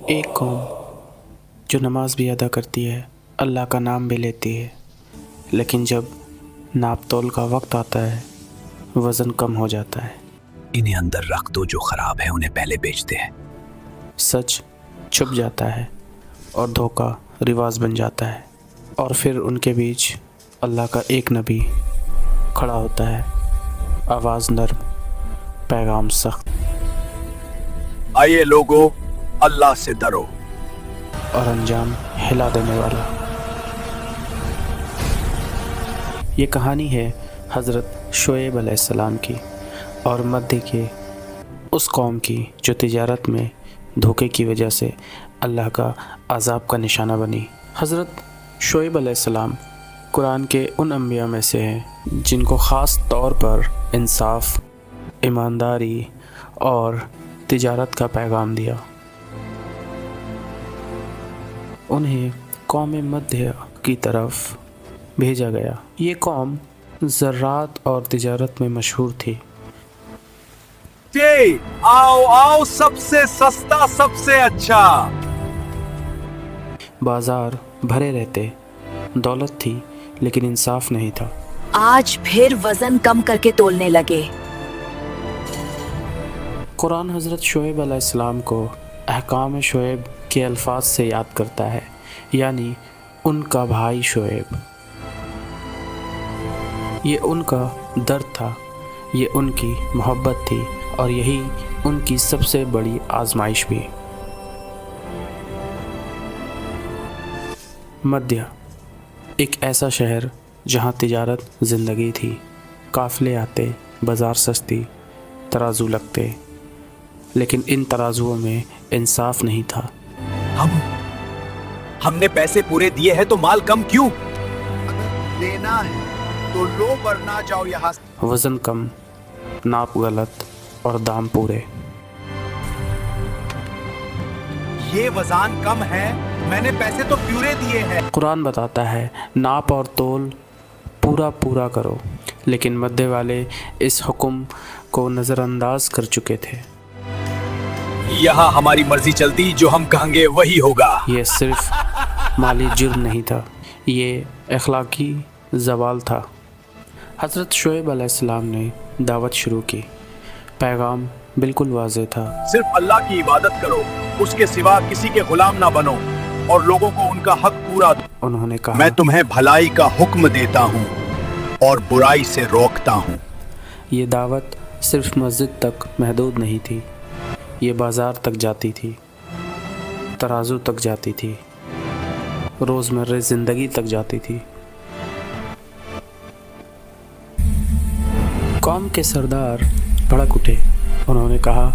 ایک قوم جو نماز بھی ادا کرتی ہے، اللہ کا نام بھی لیتی ہے، لیکن جب ناپ تول کا وقت آتا ہے وزن کم ہو جاتا ہے۔ انہیں اندر رکھ دو، جو خراب ہے انہیں پہلے بیچتے ہیں۔ سچ چھپ جاتا ہے اور دھوکہ رواج بن جاتا ہے، اور پھر ان کے بیچ اللہ کا ایک نبی کھڑا ہوتا ہے، آواز نرم، پیغام سخت، آئیے لوگو، اللہ سے ڈرو۔ اور انجام ہلا دینے والا۔ یہ کہانی ہے حضرت شعیب علیہ السلام کی اور مدھیہ کے اس قوم کی جو تجارت میں دھوکے کی وجہ سے اللہ کا عذاب کا نشانہ بنی۔ حضرت شعیب علیہ السلام قرآن کے ان انبیاء میں سے ہیں جن کو خاص طور پر انصاف، ایمانداری اور تجارت کا پیغام دیا۔ انہیں قوم مدھیہ کی طرف بھیجا گیا۔ یہ قوم زراعت اور تجارت میں مشہور تھی۔ جی آؤ آؤ، سب سے سستا، سب سے اچھا۔ بازار بھرے رہتے، دولت تھی لیکن انصاف نہیں تھا۔ آج پھر وزن کم کر کے تولنے لگے۔ قرآن حضرت شعیب علیہ السلام کو احکام شعیب کے الفاظ سے یاد کرتا ہے، یعنی ان کا بھائی شعیب۔ یہ ان کا درد تھا، یہ ان کی محبت تھی، اور یہی ان کی سب سے بڑی آزمائش بھی۔ مدھیہ ایک ایسا شہر جہاں تجارت زندگی تھی، قافلے آتے، بازار سستی، ترازو لگتے، لیکن ان ترازوؤں میں انصاف نہیں تھا۔ ہم نے پیسے پورے دیے ہیں تو مال کم کیوں؟ اگر لینا ہے تو لو، ورنہ جاؤ یہاں سے۔ وزن کم، ناپ غلط اور دام پورے۔ یہ وزن کم ہے، میں نے پیسے تو پورے دیے ہیں۔ قرآن بتاتا ہے ناپ اور تول پورا کرو، لیکن مدھیہ والے اس حکم کو نظر انداز کر چکے تھے۔ یہاں ہماری مرضی چلتی، جو ہم کہیں گے وہی ہوگا۔ یہ صرف مالی جرم نہیں تھا، یہ اخلاقی زوال تھا۔ حضرت شعیب علیہ السلام نے دعوت شروع کی۔ پیغام بالکل واضح تھا۔ صرف اللہ کی عبادت کرو، اس کے سوا کسی کے غلام نہ بنو، اور لوگوں کو ان کا حق پورا دو۔ انہوں نے کہا، میں تمہیں بھلائی کا حکم دیتا ہوں اور برائی سے روکتا ہوں۔ یہ دعوت صرف مسجد تک محدود نہیں تھی، یہ بازار تک جاتی تھی، ترازو تک جاتی تھی، روزمرہ زندگی تک جاتی تھی۔ قوم کے سردار بھڑک اٹھے، انہوں نے کہا،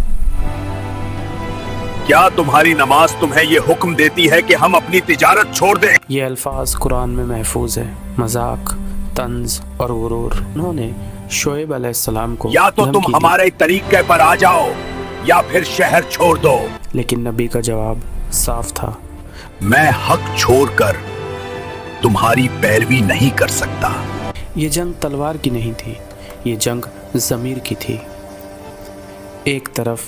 کیا تمہاری نماز تمہیں یہ حکم دیتی ہے کہ ہم اپنی تجارت چھوڑ دیں؟ یہ الفاظ قرآن میں محفوظ ہے، مذاق، طنز اور غرور۔ انہوں نے شعیب علیہ السلام کو یا تو دھمکی تم دی، ہمارے طریقے پر آ جاؤ یا پھر شہر چھوڑ دو۔ لیکن نبی کا جواب صاف تھا، میں حق چھوڑ کر تمہاری پیروی نہیں کر سکتا۔ یہ جنگ تلوار کی نہیں تھی، یہ جنگ ضمیر کی تھی۔ ایک طرف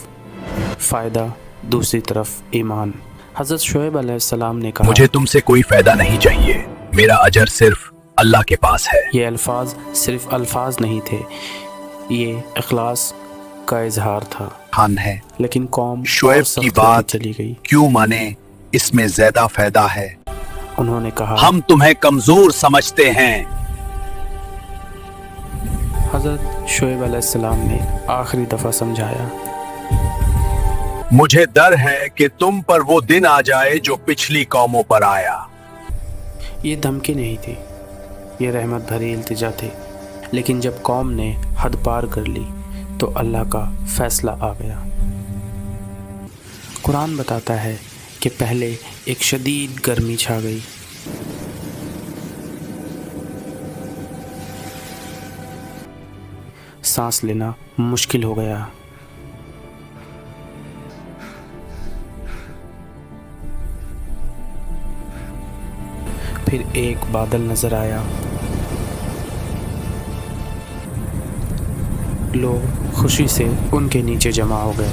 فائدہ، دوسری طرف ایمان۔ حضرت شعیب علیہ السلام نے کہا، مجھے تم سے کوئی فائدہ نہیں چاہیے، میرا اجر صرف اللہ کے پاس ہے۔ یہ الفاظ صرف الفاظ نہیں تھے، یہ اخلاص کا اظہار تھا۔ خان ہے، لیکن قوم شعیب اور کی سخت ہوتی بات چلی گئی۔ کیوں مانے؟ اس میں زیادہ فائدہ ہے۔ انہوں نے کہا، ہم تمہیں کمزور سمجھتے ہیں۔ حضرت شعیب علیہ السلام نے آخری دفعہ سمجھایا، مجھے ڈر ہے کہ تم پر وہ دن آ جائے جو پچھلی قوموں پر آیا۔ یہ دھمکی نہیں تھی، یہ رحمت بھری التجا تھی۔ لیکن جب قوم نے حد پار کر لی تو اللہ کا فیصلہ آ گیا۔ قرآن بتاتا ہے کہ پہلے ایک شدید گرمی چھا گئی۔ سانس لینا مشکل ہو گیا۔ پھر ایک بادل نظر آیا، لوگ خوشی سے ان کے نیچے جمع ہو گئے۔